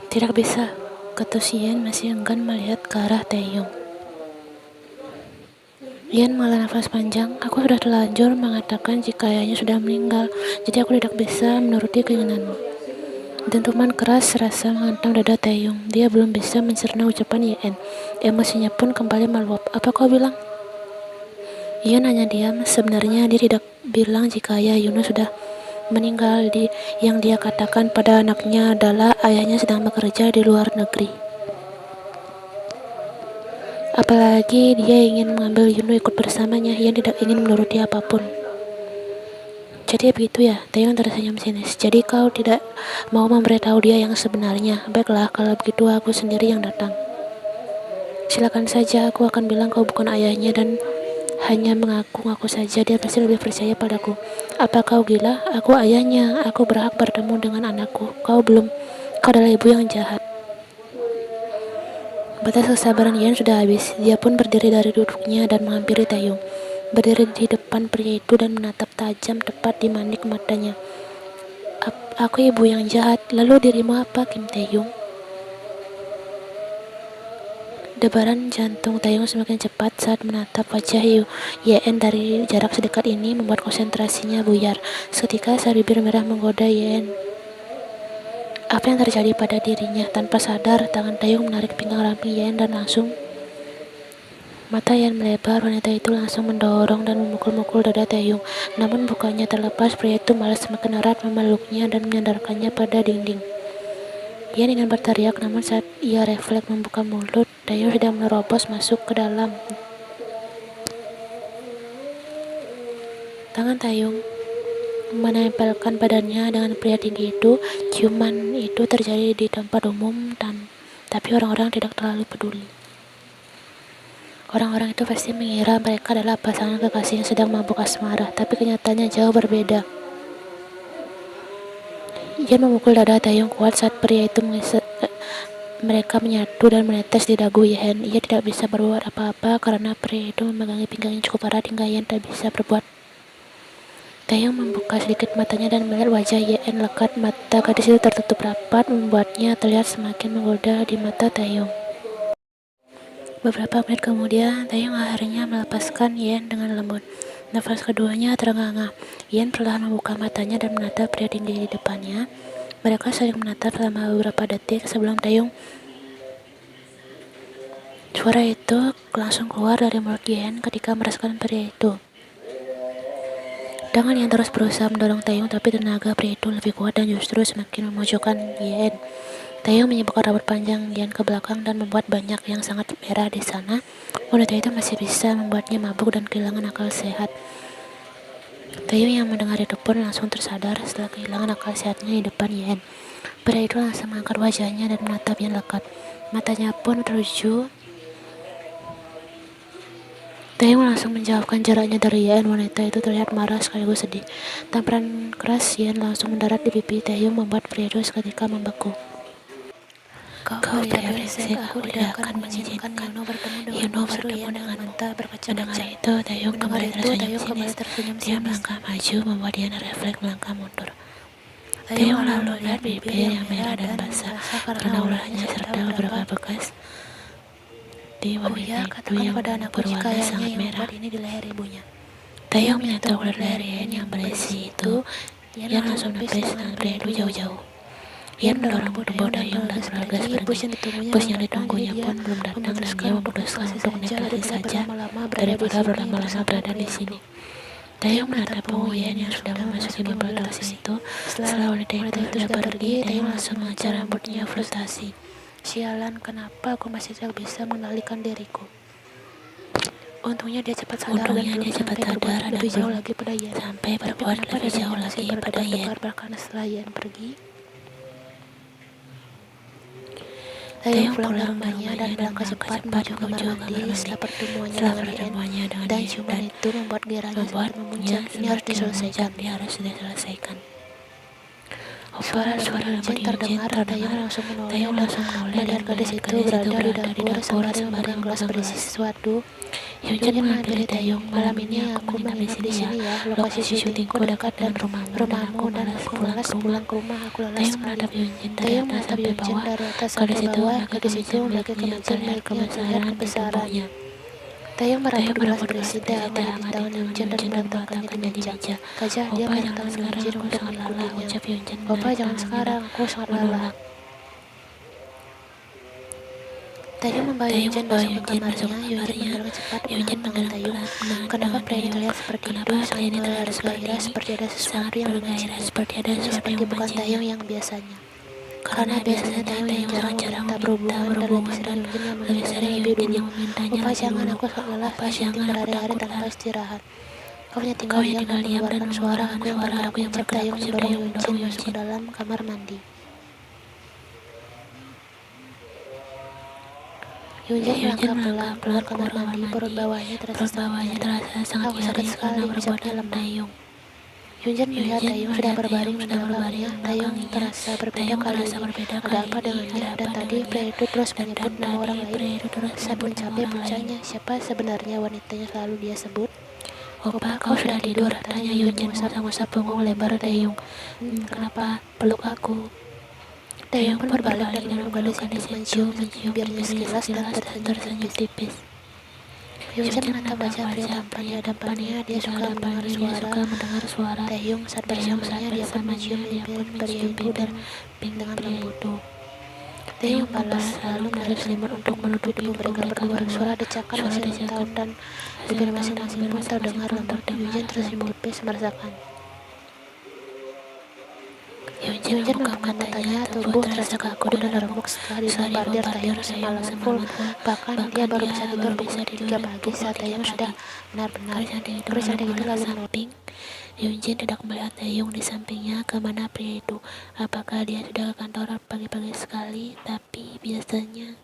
Tidak bisa, kata Yen masih enggan melihat ke arah Taeyong. Yen malah nafas panjang. Aku sudah terlanjur mengatakan jika ayahnya sudah meninggal, jadi aku tidak bisa menuruti keinginanmu. Dentuman keras serasa menghantam dada Taeyong. Dia belum bisa mencerna ucapan Yen. Emosinya pun kembali meluap. Apa kau bilang? Yen hanya diam. Sebenarnya dia tidak bilang jika ayah Yunus sudah meninggal. Yang dia katakan pada anaknya adalah ayahnya sedang bekerja di luar negeri. Apalagi dia ingin mengambil Yunu ikut bersamanya. Yang tidak ingin menuruti apapun. Jadi begitu ya, Taeyong tersenyum sinis. Jadi kau tidak mau memberitahu dia yang sebenarnya. Baiklah, kalau begitu aku sendiri yang datang. Silakan saja, aku akan bilang kau bukan ayahnya dan hanya mengaku-ngaku saja. Dia pasti lebih percaya padaku. Apa kau gila? Aku ayahnya. Aku berhak bertemu dengan anakku. Kau belum. Kau adalah ibu yang jahat. Batas kesabaran Yen sudah habis. Dia pun berdiri dari duduknya dan menghampiri Taeyong. Berdiri di depan pria itu dan menatap tajam tepat di manik matanya. Aku ibu yang jahat. Lalu dirimu apa, Kim Taeyong? Debaran jantung Taeyong semakin cepat saat menatap wajah Yen dari jarak sedekat ini membuat konsentrasinya buyar. Seketika saat bibir merah menggoda Yen. Apa yang terjadi pada dirinya? Tanpa sadar, tangan Taeyong menarik pinggang ramping Yen dan langsung mata Yen melebar. Wanita itu langsung mendorong dan memukul-mukul dada Taeyong. Namun bukannya terlepas, pria itu malah semakin erat memeluknya dan menyandarkannya pada dinding. Yen ingin berteriak, namun saat ia refleks membuka mulut, Taeyong sudah menerobos masuk ke dalam. Tangan Taeyong menempelkan badannya dengan pria tinggi itu. Ciuman itu terjadi di tempat umum, tapi orang-orang tidak terlalu peduli. Orang-orang itu pasti mengira mereka adalah pasangan kekasih yang sedang mabuk asmara, tapi kenyataannya jauh berbeda. Yen memukul dada Taeyong kuat saat pria itu mereka menyatu dan menetes di dagu Yen. Ia tidak bisa berbuat apa-apa karena pria itu memegangi pinggangnya cukup erat hingga Yen tak bisa berbuat. Taeyong membuka sedikit matanya dan melihat wajah Yen lekat. Mata gadis itu tertutup rapat, membuatnya terlihat semakin menggoda di mata Taeyong. Beberapa menit kemudian, Taeyong akhirnya melepaskan Yen dengan lembut. Nafas keduanya terengah-engah. Yen perlahan membuka matanya dan menatap pria tinggi di depannya. Mereka saling menatap selama beberapa detik sebelum Taeyong. Suara itu langsung keluar dari mulut Yen ketika merasakan pria itu. Tangan yang terus berusaha mendorong Taeyong, tapi tenaga pria itu lebih kuat dan justru semakin memojokkan Yen. Taeyong menyibukkan rambut panjang Yen ke belakang dan membuat banyak yang sangat merah di sana. Wanita itu masih bisa membuatnya mabuk dan kehilangan akal sehat. Taeyong yang mendengar itu pun langsung tersadar setelah kehilangan akal sehatnya di depan Yen. Pria itu langsung mengangkat wajahnya dan menatap Yen lekat. Matanya pun tertuju. Taeyong langsung menjauhkan jaraknya dari Yen. Wanita itu terlihat marah sekaligus sedih. Tamparan keras Yen langsung mendarat di pipi Taeyong membuat pria itu seketika membeku. Kau pria brengsek, aku tidak akan mengizinkan Yuno bertemu denganmu. Mendengar itu, Taeyong kembali tersenyum sinis. Dia melangkah maju, membuat Yen refleks melangkah mundur. Taeyong lalu melihat bibir yang merah dan basah karena ulahnya serta beberapa bekas di wajahnya itu yang berwarna sangat merah. Taeyong menyentuh kulit leher Yen yang berisi itu. Yen langsung nepis dengan pria itu jauh-jauh. Yen mendorong tubuh Taeyong dan bergegas pergi. Bus yang ditunggunya pun belum datang dan dia memutuskan untuk naik lari saja daripada berlama-lama berada di sini. Taeyong menatap punggung Yen yang sudah memasuki mobil taksi itu. Setelah wanita itu sudah pergi, Taeyong langsung mengejar rambutnya frustasi. Sialan, kenapa aku masih tidak bisa mengendalikan diriku? Untungnya dia cepat sadar dan belum lebih jauh lagi pada Yen. Sampai berbuat lebih jauh lagi pada Yen. Karena setelah Yen pergi, Taeyong pulang ke rumahnya dan berangkat cepat menuju kamar mandi. Setelah pertemuannya dengan Yen dan ciuman itu membuat gairahnya semakin memuncak. Ini harus diselesaikan. Suara rambut terdengar. Taeyong langsung menoleh dan melihat gadis itu berada di dapur sembari memegang gelas berisi sesuatu. Yunjin menghampiri Taeyong. Malam ini aku menginap di sini ya. Lokasi syutingku dekat dengan rumahmu dan aku malas pulang ke rumah. Aku lelah sekali. Taeyong menatap Yunjin dari atas sampai bawah. Gadis itu memiliki kemeja miliknya terlihat kebesaran. Taeyong merebut gelas berisi teh abadi di tangan Yunjin dan meletakkannya di meja. Gajah dia menantang Yunjin untuk mengikutinya. Opa, jangan sekarang, aku sangat lelah. Taeyong membawa Yunjin masuk ke kamarnya. Yunjin menggerak cepat menahan tangan Taeyong. Kenapa pria ini terlihat seperti itu? Sangat bergairah, seperti ada sesuatu yang memancingnya. Ini seperti bukan Taeyong yang biasanya. Karena biasanya Taeyong yang jarang meminta berhubungan dan lebih sering Yunjin yang memintanya lebih dulu. Opa, jangan, aku sangat lelah. Syuting berhari-hari tanpa istirahat. Kau hanya tinggal diam dan mengeluarkan suara. Aku yang bergerak mencap. Taeyong mendorong Yunjin masuk ke dalam kamar mandi. Yunjin melangkah keluar kamar mandi. Perut bawahnya terasa sangat sakit sekali, ucapnya lemah. Yunjin melihat Taeyong sudah berbaring di belakangnya. Taeyong terasa berbeda kali ini. Ada apa dengannya? Dan tadi pria itu terus menyebut nama orang lain. Saat mencapai puncaknya, siapa sebenarnya wanita yang selalu dia sebut? Opa, kau sudah tidur, tanya Yunjin mengusap punggung lebar Taeyong. Kenapa? Peluk aku. Taeyong pun berbalik dan memeluk gadis itu, mencium bibirnya sekilas dan tersenyum tipis. Yunjin menatap wajah pria tampan di hadapannya. Dia suka mendengar suara Taeyong. Saat bersamanya dia pun mencium bibir pria itu dan dengan lembut. Taeyong balas lalu menarik selimut untuk menutupi tubuh mereka berdua. Suara decakan masih mental dan bibir masing-masing pun terdengar lembut. Yunjin tersenyum tipis merasakan. Yunjin membuka matanya, tubuh terasa kaku dan remuk setelah dibombardir Taeyong semalaman full. Bahkan dia baru bisa tidur pukul 3 pagi saat Taeyong sudah benar-benar cantik itu lalu menoleh. Yunjin tidak melihat Taeyong di sampingnya. Kemana pria itu? Apakah dia sudah ke kantor pagi-pagi sekali? Tapi biasanya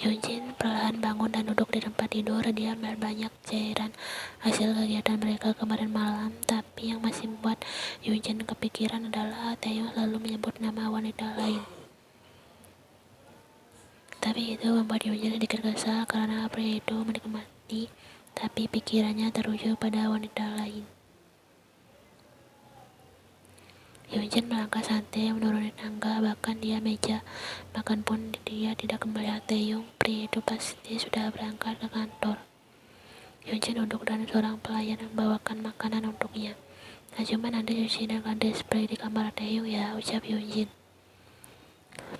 Yunjin perlahan bangun dan duduk di tempat tidur. Dia melihat banyak cairan hasil kegiatan mereka kemarin malam. Tapi yang masih membuat Yunjin kepikiran adalah Taeyong selalu menyebut nama wanita lain. Tapi itu membuat Yunjin sedikit kesal karena pria itu menikmati, tapi pikirannya teruju pada wanita lain. Yunjin melangkah santai menuruni tangga, bahkan dia meja makan pun dia tidak melihat Taeyong. Pria itu pasti sudah berangkat ke kantor. Yunjin duduk dan seorang pelayan membawakan makanan untuknya. Nah, cuman ada Yunjin dan gadis spray di kamar Taeyong ya, ucap Yunjin.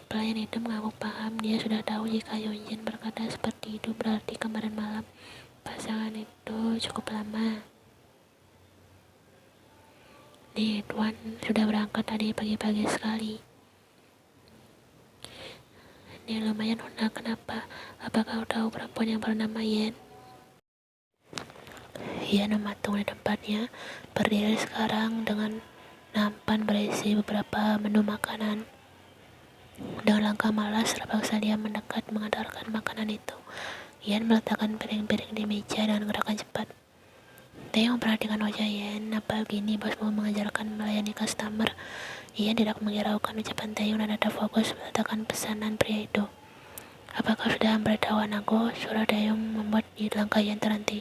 Pelayan itu mengangguk paham. Dia sudah tahu jika Yunjin berkata seperti itu berarti kemarin malam pasangan itu cukup lama. Nih, Tuan sudah berangkat tadi pagi-pagi sekali. Ini lumayan Nona, kenapa? Apa kau tahu perempuan yang bernama Yen? Yen mematung di tempatnya, berdiri sekarang dengan nampan berisi beberapa menu makanan. Dengan langkah malas, terpaksa dia mendekat mengantarkan makanan itu. Yen meletakkan piring-piring di meja dengan gerakan cepat. Taeyong memperhatikan wajah Yen. Apa begini bosmu mengajarkan melayani customer? Yen tidak menghiraukan ucapan Taeyong dan tetap fokus meletakkan pesanan pria itu. Apakah sudah memberitahu anakku? Suara Taeyong membuat langkah Yen terhenti.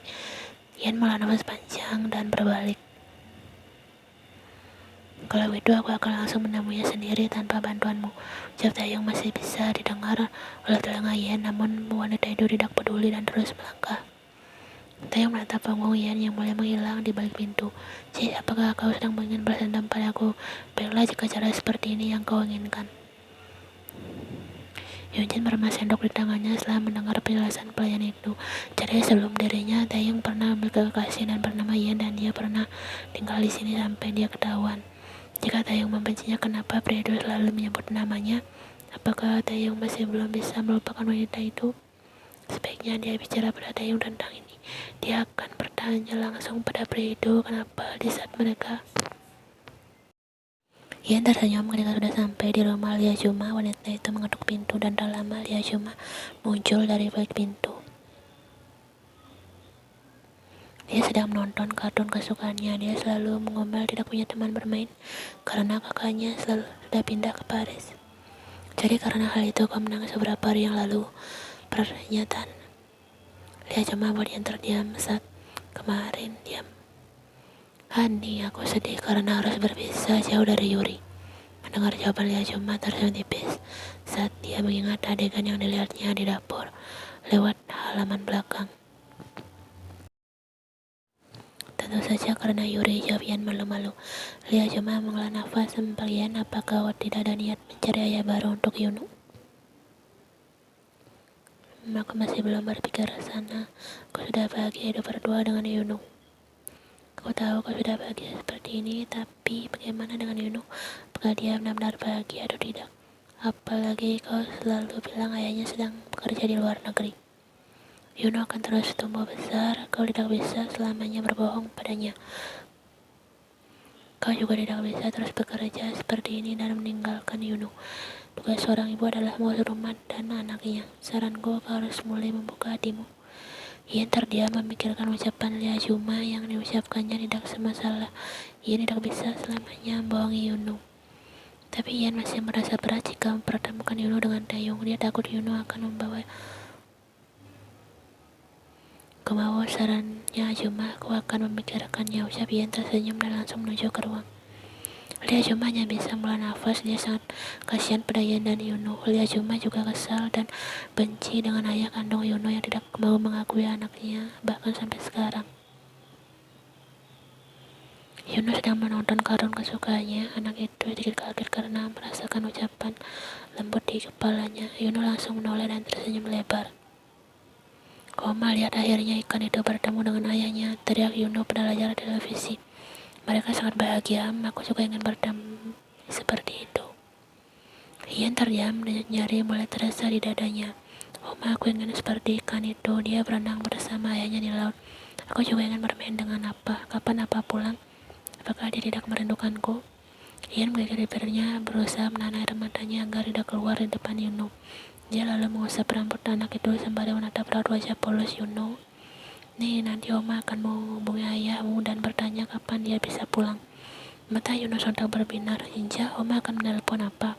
Yen menghela nafas panjang dan berbalik. Kalau itu aku akan langsung menemuinya sendiri tanpa bantuanmu. Ucap Taeyong masih bisa didengar oleh telinga Yen, namun wanita itu tidak peduli dan terus melangkah. Taeyong menatap punggung Yen yang mulai menghilang di balik pintu. Cik, apakah kau sedang ingin balas dendam padaku? Baiklah jika cara seperti ini yang kau inginkan. Yunjin meremas sendok di tangannya setelah mendengar penjelasan pelayan itu. Jadi sebelum dirinya, Taeyong pernah memiliki kekasih dan bernama Yen dan dia pernah tinggal di sini sampai dia ketahuan. Jika Taeyong membencinya, kenapa pria itu selalu menyebut namanya? Apakah Taeyong masih belum bisa melupakan wanita itu? Sebaiknya dia bicara pada Taeyong tentang ini. Dia akan bertanya langsung pada pria itu kenapa di saat mereka. Yen tersenyum ketika sudah sampai di rumah Lia Juma. Wanita itu mengetuk pintu dan tak lama Lia Juma muncul dari balik pintu. Dia sedang menonton kartun kesukaannya. Dia selalu mengomel tidak punya teman bermain karena kakaknya sudah pindah ke Paris. Jadi karena hal itu kau menangis beberapa hari yang lalu. Pernyataan Lia cuma kemudian terdiam saat kemarin diam. Hani, aku sedih karena harus berpisah jauh dari Yuri. Mendengar jawaban Lia cuma tersenyum tipis saat dia mengingat adegan yang dilihatnya di dapur lewat halaman belakang. Tentu saja karena Yuri, jawab Ian malu-malu. Lia cuma menghela nafas sembalian apakah tidak ada niat mencari ayah baru untuk Yunu. Aku masih belum berpikir sana. Aku sudah bahagia hidup berdua dengan Yunu. Aku tahu kau sudah bahagia seperti ini, tapi bagaimana dengan Yunu? Apakah dia benar-benar bahagia atau tidak? Apalagi kau selalu bilang ayahnya sedang bekerja di luar negeri. Yunu akan terus tumbuh besar, kau tidak bisa selamanya berbohong padanya. Kau juga tidak bisa terus bekerja seperti ini dan meninggalkan Yunu. Tugas seorang ibu adalah mengurus rumah dan anaknya. Saranku, kau harus mulai membuka hatimu. Ian terdiam memikirkan ucapan Lia Juma yang diucapkannya tidak semasalah. Ian tidak bisa selamanya membohongi Yunu. Tapi Ian masih merasa berat jika mempertemukan Yunu dengan Taeyong. Dia takut Yunu akan membawa kemauan sarannya Juma. Aku akan memikirkannya, ucap Ian tersenyum dan langsung menuju ke ruang. Lia Juma hanya bisa menghela nafas. Dia sangat kasihan pada Ian dan Yunu. Lia Juma juga kesal dan benci dengan ayah kandung Yunu yang tidak mau mengakui anaknya bahkan sampai sekarang. Yunu sedang menonton kartun kesukaannya. Anak itu sedikit kaget karena merasakan ucapan lembut di kepalanya. Yunu langsung menoleh dan tersenyum lebar. Koma, lihat akhirnya ikan itu bertemu dengan ayahnya, teriak Yunu pada layar televisi. Mereka sangat bahagia. Aku juga ingin bertemu seperti itu. Ian terdiam dan nyari mulai terasa di dadanya. Oma, aku ingin seperti ikan itu. Dia berenang bersama ayahnya di laut. Aku juga ingin bermain dengan apa. Kapan apa pulang? Apakah dia tidak merindukanku? Ian menggigit bibirnya, berusaha menahan air matanya agar tidak keluar di depan Yunu. Dia lalu mengusap rambut anak itu sembari menatap raut wajah polos Yunu. Nih, nanti Oma akan menghubungi ayahmu dan bertanya kapan dia bisa pulang. Mata Yunu sontak berbinar. Inja, Oma akan menelpon apa?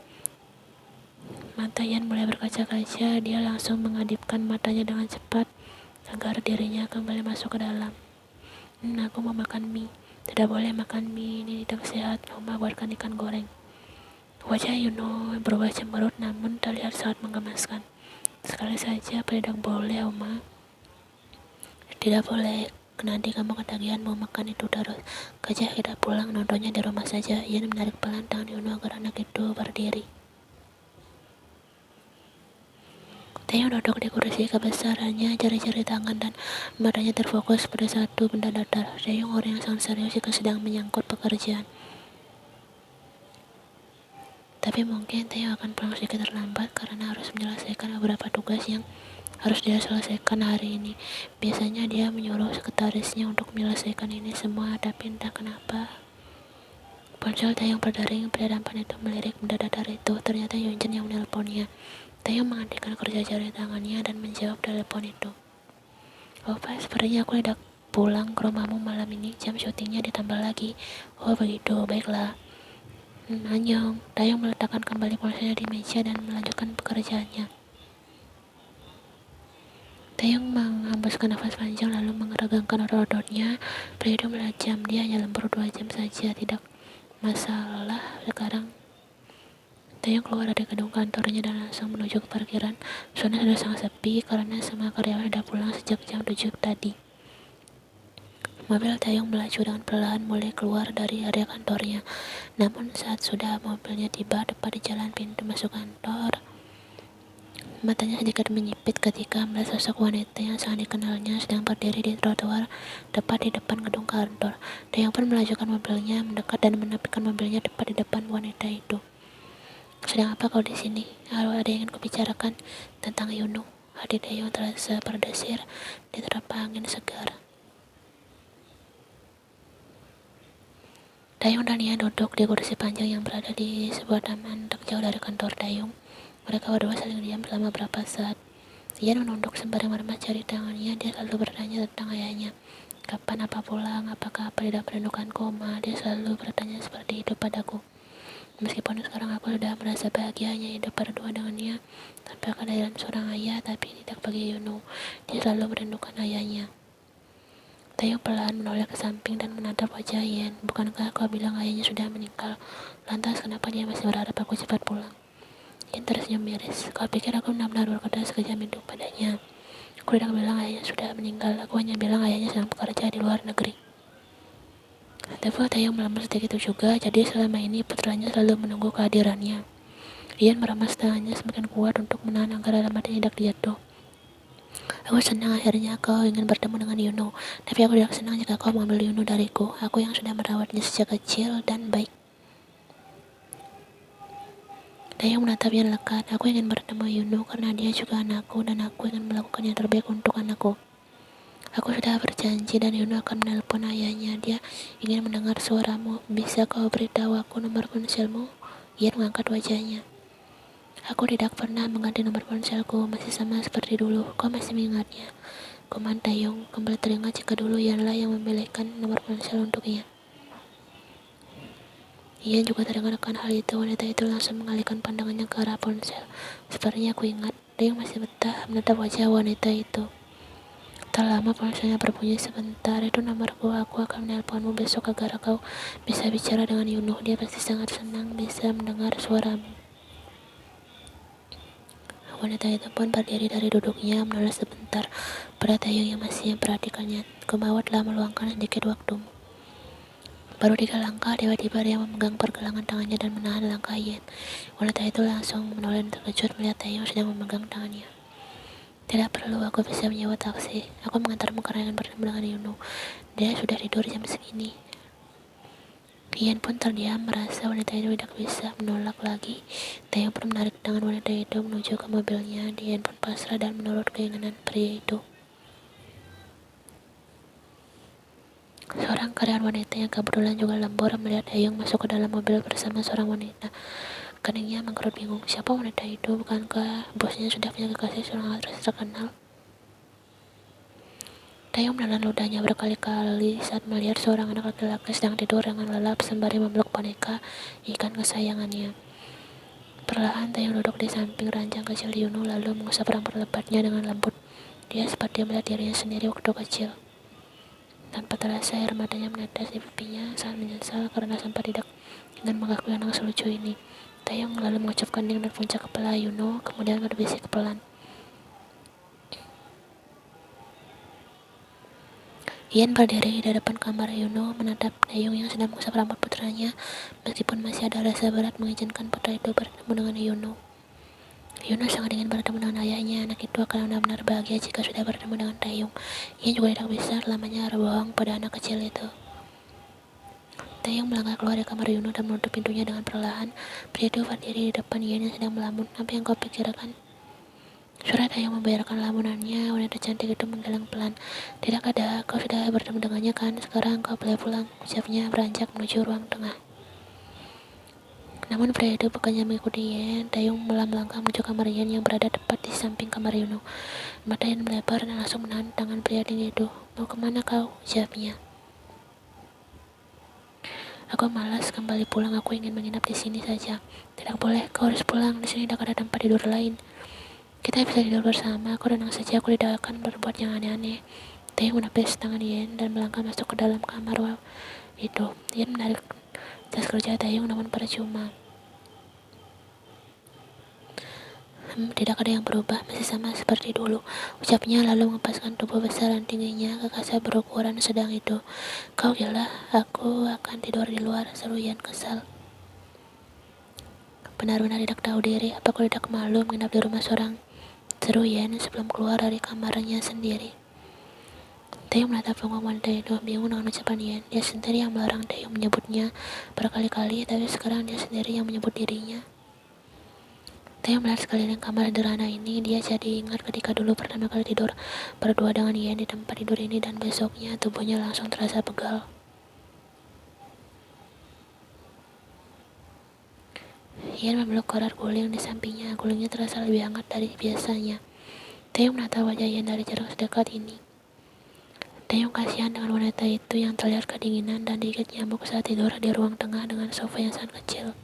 Mata Ian mulai berkaca-kaca. Dia langsung mengadipkan matanya dengan cepat agar dirinya kembali masuk ke dalam. Aku mau makan mie. Tidak boleh makan mie, ini tidak sehat. Oma buatkan ikan goreng. Wajah Yuno berubah cemberut namun terlihat sangat menggemaskan. Sekali saja, apa tidak boleh, Oma? Tidak boleh. Nanti kamu ketagihan mau makan itu terus. Gajah kita pulang, nontonnya di rumah saja. Ian menarik pelan tangan Yuno agar anak itu berdiri. Taeyong duduk di kursi kebesarannya, jari-jari tangan dan matanya terfokus pada satu benda datar. Taeyong orang yang sangat serius jika sedang menyangkut pekerjaan. Tapi mungkin Taeyong akan pulang sedikit terlambat karena harus menyelesaikan beberapa tugas yang harus dia selesaikan hari ini. Biasanya dia menyuruh sekretarisnya untuk menyelesaikan ini semua, tapi entah kenapa ponsel Taeyong berdering pada nampan itu melirik benda datar itu. Ternyata Yunjin yang menelponnya. Taeyong menghentikan kerja jari tangannya dan menjawab telepon itu. Oh Pak, sepertinya aku tidak pulang ke rumahmu malam ini. Jam syutingnya ditambah lagi. Oh begitu, baiklah. Annyeong. Taeyong meletakkan kembali ponselnya di meja dan melanjutkan pekerjaannya. Taeyong menghembuskan nafas panjang lalu mengeragangkan otot-ototnya. Pria itu melihat jam, dia hanya lembur 2 jam saja, tidak masalah. Sekarang Taeyong keluar dari gedung kantornya dan langsung menuju ke parkiran. Suasana sudah sangat sepi karena semua karyawan sudah pulang sejak jam 7 tadi. Mobil Taeyong melaju dengan perlahan mulai keluar dari area kantornya. Namun saat sudah mobilnya tiba tepat di jalan pintu masuk kantor, matanya sedikit menyipit ketika melihat sosok wanita yang sangat dikenalnya sedang berdiri di trotoar tepat di depan gedung kantor. Taeyong pun melajukan mobilnya mendekat dan menepikan mobilnya tepat di depan wanita itu. Sedang apa kau di sini? Ada yang ingin kubicarakan tentang Yunu. Hati Taeyong terasa berdesir diterpa angin segar. Taeyong dan Ian duduk di kursi panjang yang berada di sebuah taman tak jauh dari kantor Taeyong. Mereka berdua saling diam selama beberapa saat. Ian menunduk sembari meremas jari tangannya. Dia lalu bertanya tentang ayahnya. Kapan apa pulang? Apakah apa tidak merindukan koma? Dia selalu bertanya seperti itu padaku. Meskipun sekarang aku sudah merasa bahagianya hidup berdua dengannya tanpa kehadiran seorang ayah, tapi tidak bagi Yuno. Dia selalu merindukan ayahnya. Taeyong perlahan menoleh ke samping dan menatap wajah Yen. Bukankah kau bilang ayahnya sudah meninggal? Lantas kenapa dia masih berharap aku cepat pulang? Yen tersenyum miris. Kau pikir aku benar-benar berkata sekejam itu padanya? Aku tidak bilang ayahnya sudah meninggal. Aku hanya bilang ayahnya sedang bekerja di luar negeri. Tapi Taeyong melamar sedikit itu juga, jadi selama ini putranya selalu menunggu kehadirannya. Yen meremas tangannya semakin kuat untuk menahan agar air matanya tidak jatuh. Aku senang akhirnya kau ingin bertemu dengan Yuno, tapi aku tidak senang jika kau mengambil Yuno dariku. Aku yang sudah merawatnya sejak kecil dan baik. Taeyong menatap Yan lekat. Aku ingin bertemu Yuno karena dia juga anakku dan aku ingin melakukan yang terbaik untuk anakku. Aku sudah berjanji dan Yuno akan menelpon ayahnya. Dia ingin mendengar suaramu. Bisa kau beritahu aku nomor ponselmu? Yan mengangkat wajahnya. Aku tidak pernah mengganti nomor ponselku, masih sama seperti dulu. Kau masih mengingatnya? Koman Taeyong kembali teringat jika dulu Yanlah yang memilihkan nomor ponsel untuknya. Ia juga teringat akan hal itu. Wanita itu langsung mengalihkan pandangannya ke arah ponsel. Sepertinya aku ingat. Taeyong masih betah menatap wajah wanita itu. Tak lama ponselnya berbunyi sebentar. Itu nomorku. Aku akan menelponmu besok agar kau bisa bicara dengan Yuno. Dia pasti sangat senang bisa mendengar suaramu. Wanita itu pun berdiri dari duduknya, menoleh sebentar pada Taeyong yang masih memperhatikannya. Kau telah meluangkan sedikit waktumu. Baru 3 langkah, tiba-tiba dia memegang pergelangan tangannya dan menahan langkah Yen. Wanita itu langsung menoleh terkejut melihat Taeyong sedang memegang tangannya. Tidak perlu, aku bisa menyewa taksi. Aku mengantarmu karena ingin bertemu dengan Yuno. Dia sudah tidur jam segini. Yen pun terdiam, merasa wanita itu tidak bisa menolak lagi. Taeyong pun menarik tangan wanita itu menuju ke mobilnya. Yen pun pasrah dan menurut keinginan pria itu. Seorang karyawan wanita yang kebetulan juga lembur melihat Taeyong masuk ke dalam mobil bersama seorang wanita. Keningnya mengkerut bingung. Siapa wanita itu? Bukankah bosnya sudah punya kekasih seorang aktris terkenal? Taeyong menelan ludahnya berkali-kali saat melihat seorang anak laki-laki sedang tidur dengan lelap sembari memeluk boneka ikan kesayangannya. Perlahan Taeyong duduk di samping ranjang kecil Yuno lalu mengusap rambut lebatnya dengan lembut. Dia seperti melihat dirinya sendiri waktu kecil. Tanpa terasa air matanya menetes di pipinya saat menyesal karena sempat tidak ingin mengakui anak selucu ini. Taeyong lalu mengucapkan dengan puncak kepala Yuno, kemudian berbisik pelan. Yen berdiri di depan kamar Yuno menatap Taeyong yang sedang mengusap rambut putranya, meskipun masih ada rasa berat mengizinkan putra itu bertemu dengan Yuno. Yuno sangat ingin bertemu dengan ayahnya. Anak itu akan benar-benar bahagia jika sudah bertemu dengan Taeyong. Ia juga tidak bisa selamanya berbohong pada anak kecil itu. Taeyong melangkah keluar dari kamar Yuno dan menutup pintunya dengan perlahan. Pria itu berdiri di depan Yen yang sedang melamun. Apa yang kau pikirkan? Suara Taeyong membayarkan lamunannya. Wanita cantik itu menggeleng pelan. Tidak ada, kau sudah bertemu dengannya kan? Sekarang kau boleh pulang, ucapnya beranjak menuju ruang tengah. Namun pria itu bukannya mengikuti Yen. Taeyong melangkah menuju kamar Yen yang berada tepat di samping kamar Yuno. Mata Yen melebar dan langsung menahan tangan pria tinggi itu. Mau kemana kau? Ucapnya. Aku malas kembali pulang. Aku ingin menginap di sini saja. Tidak boleh, kau harus pulang. Di sini tidak ada tempat tidur lain. Kita bisa tidur bersama. Aku tenang saja. Aku tidak akan berbuat yang aneh-aneh. Taeyong menepis tangan Yen dan melangkah masuk ke dalam kamar itu. Yen menarik tas kerja Taeyong namun percuma. Tidak ada yang berubah, masih sama seperti dulu, ucapnya lalu mengepaskan tubuh besar dan tingginya ke kasar berukuran sedang itu. Kau gila, aku akan tidur di luar, seru Yen kesal. Benar-benar tidak tahu diri, apa kau tidak malu menginap di rumah seorang? Seru Yen sebelum keluar dari kamarnya sendiri. Taeyong menatap punggung wanita itu, bingung dengan ucapan Yen. Dia sendiri yang melarang Taeyong menyebutnya berkali-kali, tapi sekarang dia sendiri yang menyebut dirinya. Taeyong melihat sekeliling kamar sederhana ini. Dia jadi ingat ketika dulu pertama kali tidur berdua dengan Yen di tempat tidur ini dan besoknya tubuhnya langsung terasa pegal. Yen memeluk korar guling di sampingnya. Gulingnya terasa lebih hangat dari biasanya. Taeyong menatap wajah Yen dari jarak sedekat ini. Taeyong kasihan dengan wanita itu yang terlihat kedinginan dan digigit nyamuk saat tidur di ruang tengah dengan sofa yang sangat kecil.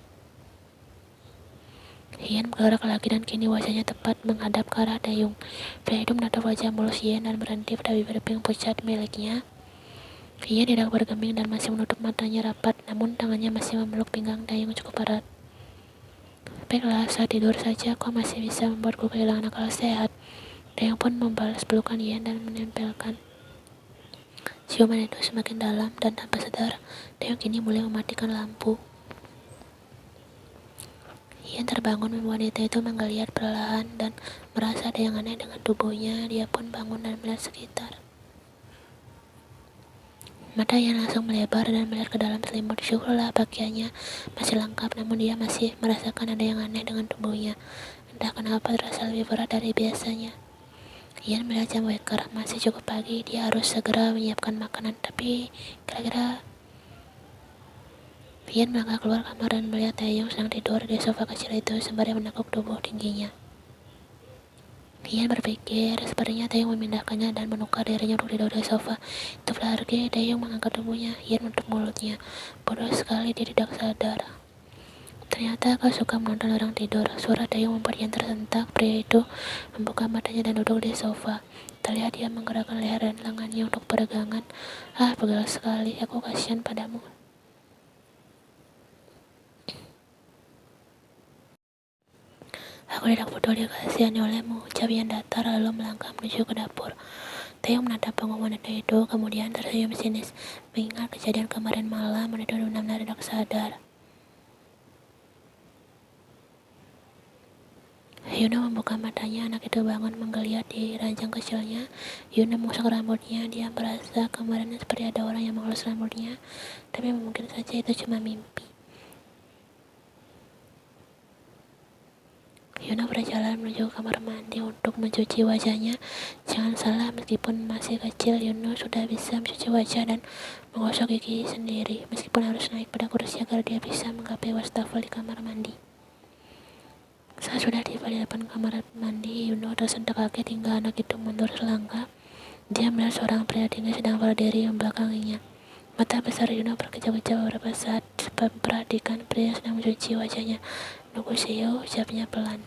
Hien bergerak lagi dan kini wajahnya tepat menghadap ke arah Taeyong. Pria itu menatap wajah mulus Hien dan berhenti pada bibir pink pucat miliknya. Hien tidak bergeming dan masih menutup matanya rapat, namun tangannya masih memeluk pinggang Taeyong cukup erat. Baiklah, saat tidur saja kau masih bisa membuatku kehilangan akal sehat. Taeyong pun membalas pelukan Hien dan menempelkan ciuman itu semakin dalam, dan tanpa sadar, Taeyong kini mulai mematikan lampu. Hien terbangun wanita itu menggeliat perlahan dan merasa ada yang aneh dengan tubuhnya. Dia pun bangun dan melihat sekitar. Mata Hien langsung melebar dan melihat ke dalam selimut. Syukurlah pakaiannya masih lengkap, namun dia masih merasakan ada yang aneh dengan tubuhnya. Entah kenapa terasa lebih berat dari biasanya. Hien melihat jam waker, masih cukup pagi, dia harus segera menyiapkan makanan. Tapi kira-kira Hien melangkah keluar kamar dan melihat Taeyong sedang tidur di sofa kecil itu sembari menekuk tubuh tingginya. Hien berpikir, sepertinya Taeyong memindahkannya dan menukar dirinya untuk tidur di sofa. Itu lagi, Taeyong mengangkat tubuhnya. Hien menutup mulutnya. Bodoh sekali, dia tidak sadar. Ternyata kau suka menonton orang tidur. Suara Taeyong membuat Hien tersentak. Pria itu membuka matanya dan duduk di sofa. Terlihat dia menggerakkan leher dan lengannya untuk peregangan. Ah, pegal sekali. Aku kasihan padamu. Aku tidak peduli dikasihani olehmu, ucap Hien datar lalu melangkah menuju ke dapur. Taeyong menatap punggung wanita itu, kemudian tersenyum sinis. Mengingat kejadian kemarin malam, wanita itu benar-benar tidak sadar. Yuna membuka matanya, anak itu bangun menggeliat di ranjang kecilnya. Yuna mengusap rambutnya, dia merasa kemarin seperti ada orang yang mengelus rambutnya, tapi mungkin saja itu cuma mimpi. Yuna berjalan menuju kamar mandi untuk mencuci wajahnya. Jangan salah, meskipun masih kecil, Yuna sudah bisa mencuci wajah dan menggosok gigi sendiri, meskipun harus naik pada kursi agar dia bisa menggapai wastafel di kamar mandi. Saat sudah tiba di depan kamar mandi, Yuna tersentak kaget hingga anak itu mundur selangkah. Dia melihat seorang pria tinggi sedang berdiri membelakanginya. Mata besar Yuna berkecap-kecap beberapa saat memperhatikan pria yang sedang mencuci wajahnya. Nuku Seo, ucapnya pelan.